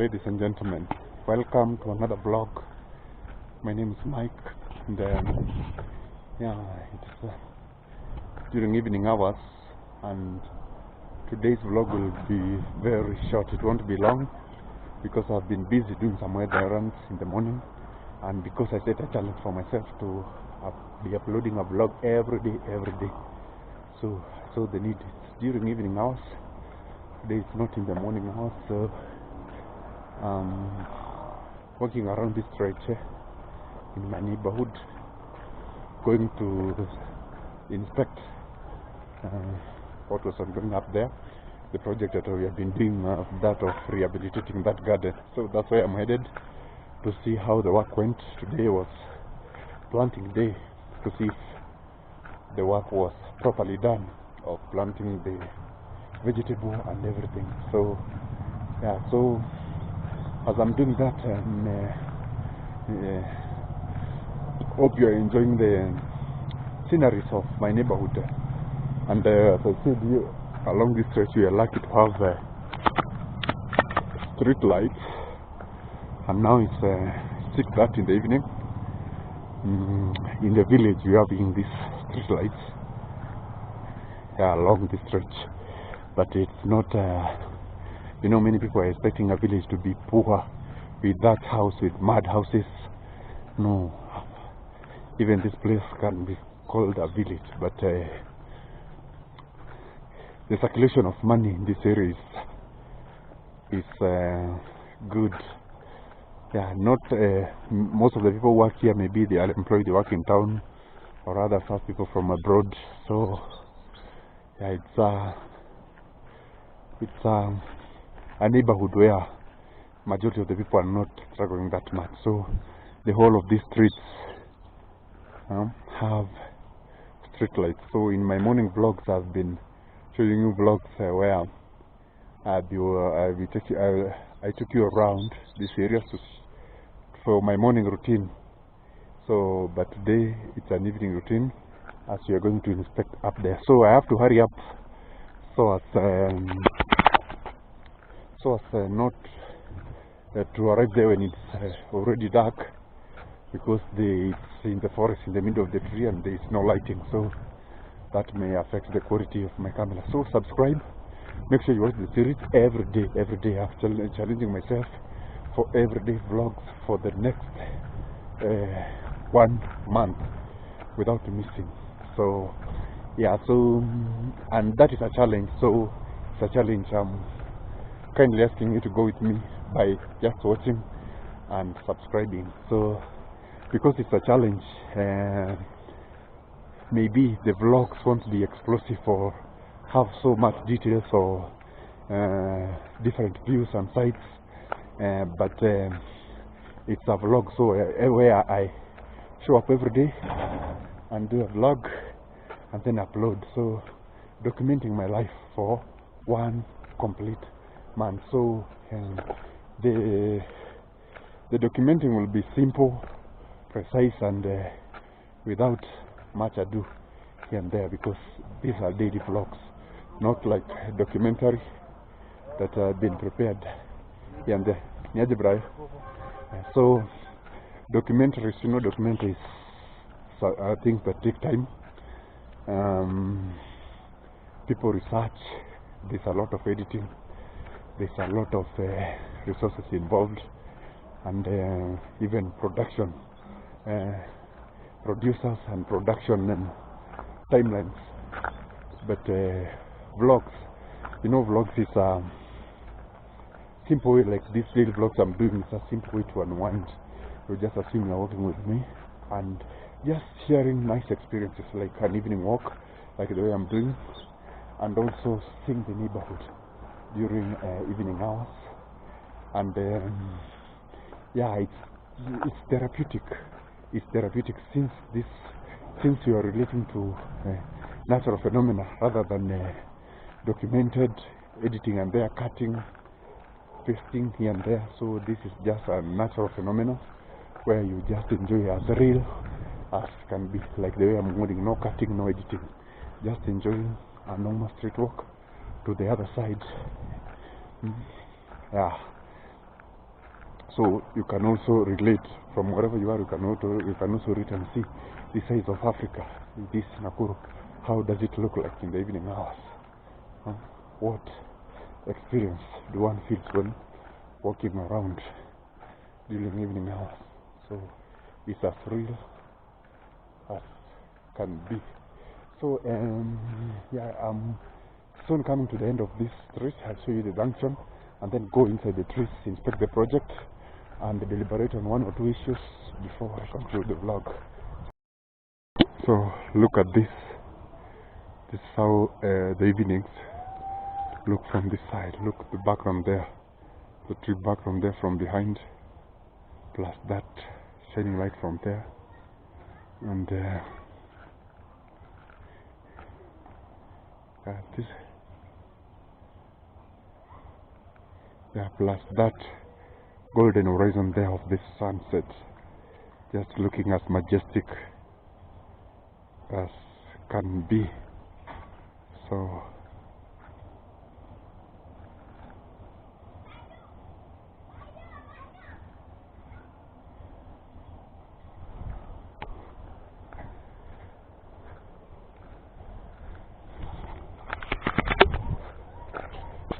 ladies and gentlemen, welcome to another vlog. My name is Mike, and it's during evening hours, and today's vlog will be very short. It won't be long because I've been busy doing some weather errands in the morning, and because I set a challenge for myself to be uploading a vlog every day. So the need it's during evening hours. Today it's not in the morning hours, so walking around this stretch in my neighborhood, going to inspect what was going up there, the project that we have been doing, that of rehabilitating that garden. So that's where I'm headed, to see how the work went. Today was planting day, to see if the work was properly done of planting the vegetable and everything. So as I'm doing that, hope you're enjoying the sceneries of my neighborhood. And as I said, along this stretch we are lucky to have street lights, and now it's 6:30 in the evening. In the village we are having these street lights along this stretch, but it's not many people are expecting a village to be poor with that house, with mud houses. No, even this place can be called a village, but the circulation of money in this area is good. Not most of the people who work here, maybe they are employed, they work in town, or others have people from abroad. So it's a neighborhood where majority of the people are not struggling that much. So the whole of these streets have street lights. So in my morning vlogs, I've been showing you vlogs where I took you around these areas for my morning routine. So but today it's an evening routine, as we are going to inspect up there. So I have to hurry up so as not to arrive there when it's already dark, because it's in the forest in the middle of the tree and there is no lighting, so that may affect the quality of my camera. So subscribe, make sure you watch the series every day. I'm challenging myself for everyday vlogs for the next 1 month without missing. So and that is a challenge. So it's a challenge. I'm kindly asking you to go with me by just watching and subscribing. So because it's a challenge, maybe the vlogs won't be explosive or have so much details or different views and sites, but it's a vlog, so where I show up every day and do a vlog and then upload, so documenting my life for 1 complete month. So the documenting will be simple, precise, and without much ado here and there, because these are daily vlogs, not like documentary that have been prepared here and there. So documentaries, documentaries are things that take time. People research, there's a lot of editing, there's a lot of resources involved, and even production, producers and production and timelines. But vlogs, vlogs is a simple way, like these daily vlogs I'm doing, is a simple way to unwind. You just assume you're working with me and just sharing nice experiences, like an evening walk, like the way I'm doing, and also seeing the neighborhood during evening hours. And it's therapeutic. It's therapeutic since you are relating to natural phenomena rather than documented editing and there cutting, pasting here and there. So this is just a natural phenomenon where you just enjoy as real as can be, like the way I'm moving, no cutting, no editing, just enjoying a normal street walk to the other side. So you can also relate from wherever you are. You can also read and see the size of Africa. This Nakuru, how does it look like in the evening hours? What experience do one feels when walking around during evening hours? So it's as real as can be. So yeah, I'm soon coming to the end of this street. I'll show you the junction and then go inside the trees, inspect the project, and deliberate on one or two issues before I conclude the vlog. So look at this. This is how the evenings look from this side. Look at the background there, the tree background there from behind, plus that shining light from there, and this, yeah, plus that golden horizon there of the sunset, just looking as majestic as can be. So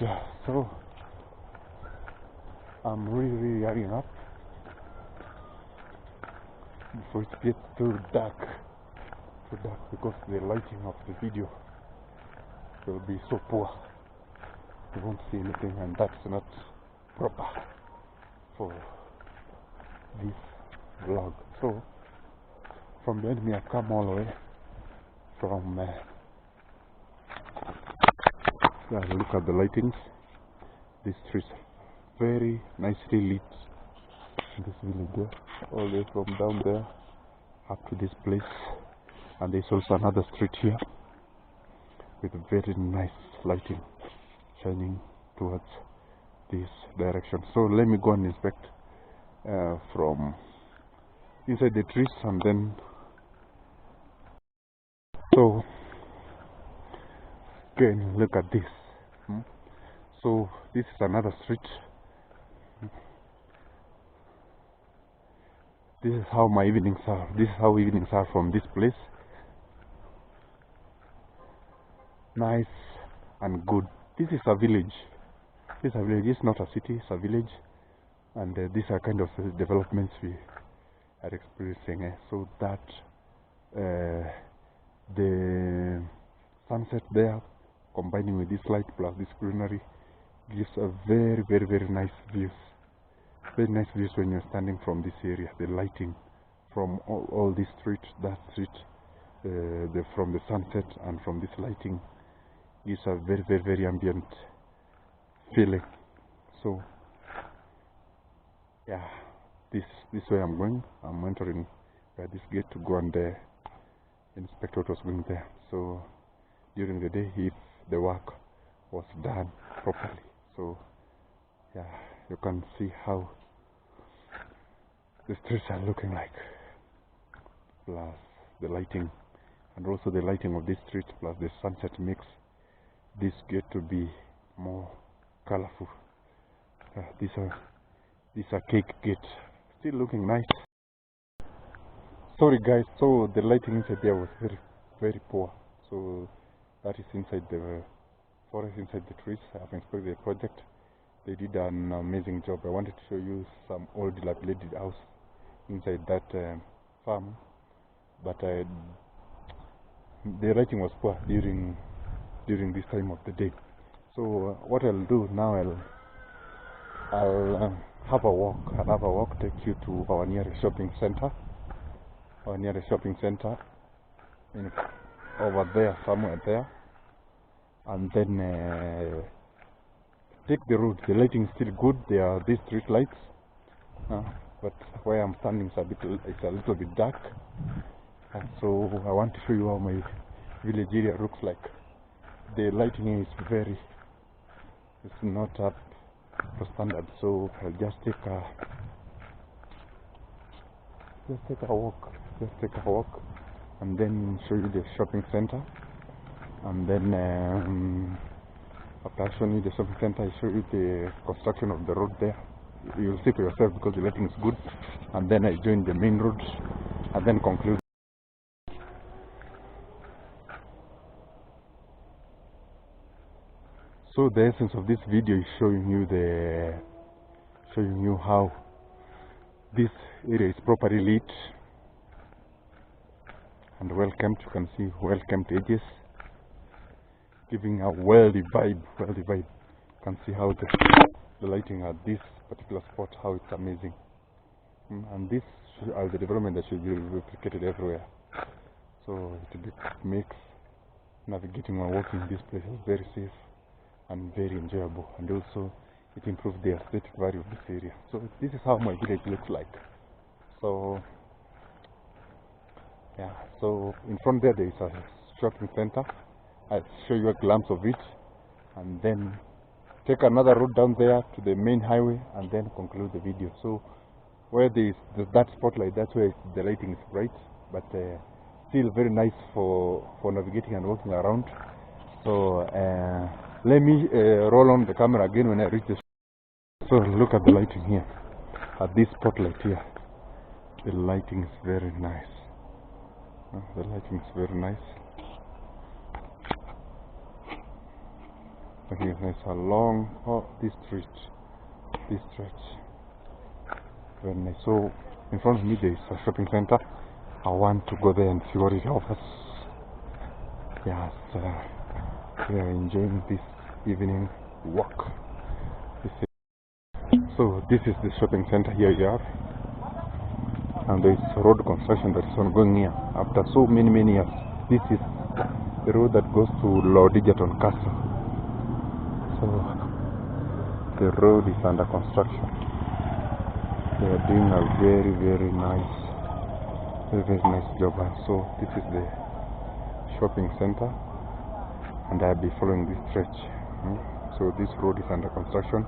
yeah, so I'm really hurrying up before it gets too dark, because the lighting of the video will be so poor. You won't see anything, and that's not proper for this vlog. So from behind me, I've come all the way from look at the lightings. This street very nicely lit in this village there, all the way from down there up to this place. And there's also another street here with very nice lighting shining towards this direction. So let me go and inspect from inside the trees, and then so again look at this. So this is another street. This is how my evenings are. This is how evenings are from this place. Nice and good. This is a village. This is a village. It's not a city. It's a village. And these are kind of developments we are experiencing. So that the sunset there, combining with this light plus this greenery, gives a very, very, very nice views. Very nice views when you're standing from this area. The lighting from all this street, that street, from the sunset and from this lighting gives a very, very, very ambient feeling. So yeah, this way I'm going. I'm entering this gate to go and inspect what was going there. So during the day, if the work was done properly. So yeah, you can see how the streets are looking like, plus the lighting, and also the lighting of this street plus the sunset makes this gate to be more colorful. These are cake gate, still looking nice. Sorry guys, so the lighting inside there was very, very poor. So that is inside the forest, inside the trees. I have inspected the project. They did an amazing job. I wanted to show you some old dilapidated house inside that farm, but the lighting was poor during this time of the day. So what I'll do now, I'll have a walk. Take you to our nearest shopping center. Over there, somewhere there, and then take the road. The lighting is still good. There are these street lights, but where I'm standing is a little bit dark. And so I want to show you how my village area looks like. The lighting is it's not up to standard. So I'll just take a walk, and then show you the shopping center, and then after showing you the shopping center, I show you the construction of the road there. you'll see for yourself because the lighting is good. And then I join the main road and then conclude. So the essence of this video is showing you how this area is properly lit and well kept. You can see well kept edges, giving a wealthy vibe. You can see how the lighting at this particular spot, how it's amazing. And this are the development that should be replicated everywhere. So it makes navigating or walking this place very safe and very enjoyable, and also it improves the aesthetic value of this area. So this is how my village looks like. So yeah, so in front there is a shopping center. I'll show you a glimpse of it and then take another road down there to the main highway and then conclude the video. So where there is that spotlight, that's where the lighting is bright, but still very nice for navigating and walking around. So let me roll on the camera again when I reach this. So look at the lighting here, at this spotlight here. The lighting is very nice. The lighting is very nice. Okay, there's along this stretch. Very nice. So in front of me there is a shopping center. I want to go there and see what it offers. Yes, we are enjoying this evening walk. So this is the shopping center. Here you are, and there is road construction that is ongoing here. After so many years, this is the road that goes to Lord Egerton Castle. So the road is under construction. They are doing a very nice job. And so this is the shopping center, and I'll be following this stretch. So this road is under construction.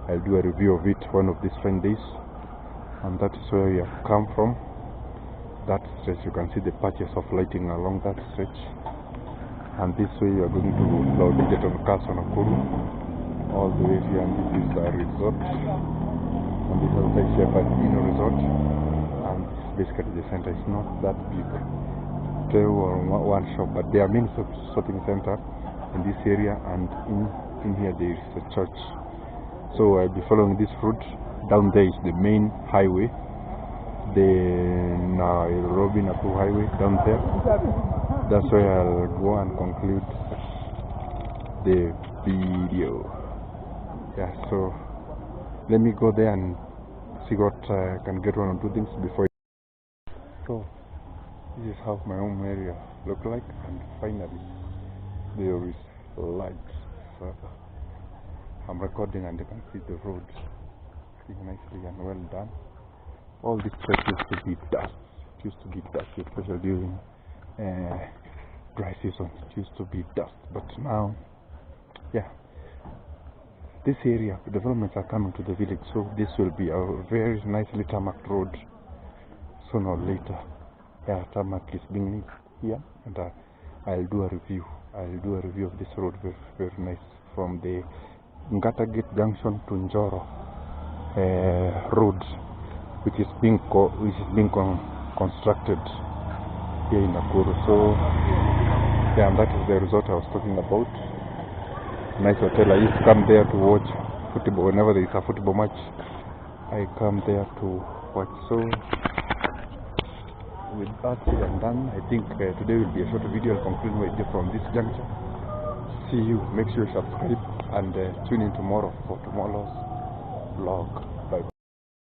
I'll do a review of it one of these fine days, and that is where we have come from. That stretch, you can see the patches of lighting along that stretch, and this way you are going to Lord Egerton Castle, Nakuru, all the way here. And this is a resort, and this is the Shepherd Inn Resort, and this is basically the center. It's not that big, there were one shop, but there are many shopping centers in this area, and in here there is a church. So I'll be following this route. Down there is the main highway, the Nairobi Nakuru highway down there. That's where I'll go and conclude the video. Yeah, so let me go there and see what I can get one or two things before. So this is how my home area look like, and finally there is light. So I'm recording and you can see the road nicely and well done. All this place used to be dust. It used to be dusty, especially during dry season. It used to be dust, but now, yeah, this area, the developments are coming to the village, so this will be a very nicely tarmac road sooner or later. Yeah, tarmac is being made here, and I'll do a review. Of this road, very nice, from the Ngata Gate Junction to Njoro road, which is being constructed here in Nakuru. So yeah, and that is the resort I was talking about. Nice hotel. I used to come there to watch football whenever there is a football match. I come there to watch. So with that said and done, I think today will be a short video. I'll conclude my video from this juncture. See you. Make sure you subscribe and tune in tomorrow for tomorrow's vlog. Bye bye.